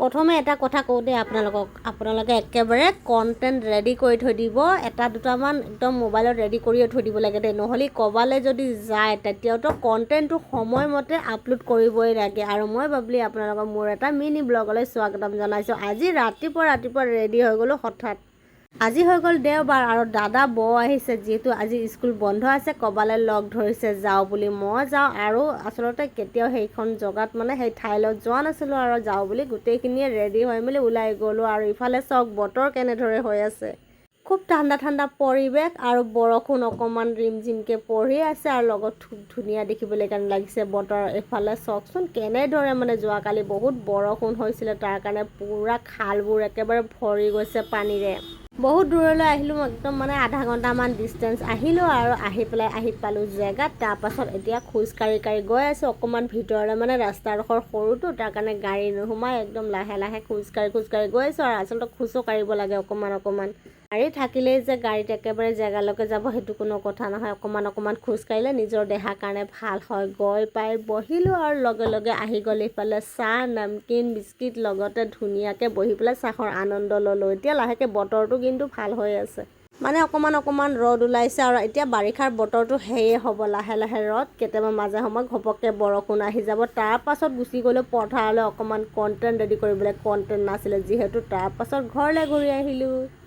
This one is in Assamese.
প্ৰথমে এটা কথা কওঁ দেই আপোনালোকে একেবাৰে কণ্টেণ্ট ৰেডি কৰি থৈ দিব, এটা দুটামান একদম মোবাইলত ৰেডি কৰিয়ে থৈ দিব লাগে দেই, নহ'লে ক'বালৈ যদি যায় তেতিয়াতো কণ্টেণ্টটো সময়মতে আপলোড কৰিবই লাগে। আৰু মই বাবলি আপোনালোকক মোৰ এটা মিনি ব্লগলৈ স্বাগতম জনাইছোঁ। আজি ৰাতিপুৱা ৰেডি হৈ গ'লোঁ হঠাৎ। আজি হৈ গ'ল দেওবাৰ আৰু দাদা বৌ আহিছে, যিহেতু আজি স্কুল বন্ধ আছে, ক'বালৈ লগ ধৰিছে যাওঁ বুলি। মই যাওঁ আৰু আচলতে কেতিয়াও সেইখন জগাত মানে সেই ঠাইলৈ যোৱা নাছিলোঁ, আৰু যাওঁ বুলি গোটেইখিনিয়ে ৰেডি হৈ মেলি ওলাই গ'লোঁ। আৰু ইফালে চাওক বতৰ কেনেদৰে হৈ আছে, খুব ঠাণ্ডা পৰিৱেশ আৰু বৰষুণ অকণমান ৰিমঝিমকৈ পৰি আছে, আৰু লগত খুব ধুনীয়া দেখিবলৈ কাৰণে লাগিছে বতৰ। এইফালে চাওকচোন কেনেদৰে মানে যোৱাকালি বহুত বৰষুণ হৈছিলে, তাৰ কাৰণে পূৰা খালবোৰ একেবাৰে ভৰি গৈছে পানীৰে। বহুত দূৰলৈ আহিলোঁ, একদম মানে আধা ঘণ্টামান ডিষ্টেঞ্চ আহিলোঁ, আৰু আহি পালোঁ জেগাত। তাৰপাছত এতিয়া খোজকাঢ়ি গৈ আছোঁ অকণমান ভিতৰলৈ, মানে ৰাস্তাডোখৰ সৰুটো, তাৰ কাৰণে গাড়ী নোসোমাই একদম লাহে খোজকাঢ়ি গৈ আছোঁ। আৰু আচলতে খোজো কাঢ়িব লাগে অকণমান। গাড়ী থাকিলেই যে গাড়ীত একেবাৰে জেগালৈকে যাব সেইটো কোনো কথা নহয়, অকণমান খোজ কাঢ়িলে নিজৰ দেহাৰ কাৰণে ভাল হয়। গৈ পাই বহিলোঁ, আৰু লগে আহি গ'ল ইফালে চাহ, নামকিন, বিস্কিট, লগতে ধুনীয়াকৈ বহি পেলাই চাহৰ আনন্দ ল'লোঁ। এতিয়া লাহেকৈ বতৰটো কিন্তু ভাল হৈ আছে, মানে অকণমান ৰ'দ ওলাইছে, আৰু এতিয়া বাৰিষাৰ বতৰটো সেয়ে হ'ব, লাহে ৰ'দ, কেতিয়াবা মাজে সময়ে ঘপককৈ বৰষুণ আহি যাব। তাৰপাছত গুচি গ'লোঁ পথাৰলৈ অকণমান কণ্টেণ্ট ৰেডি কৰিবলৈ, কণ্টেণ্ট নাছিলে যিহেতু। তাৰপাছত ঘৰলৈ ঘূৰি আহিলোঁ।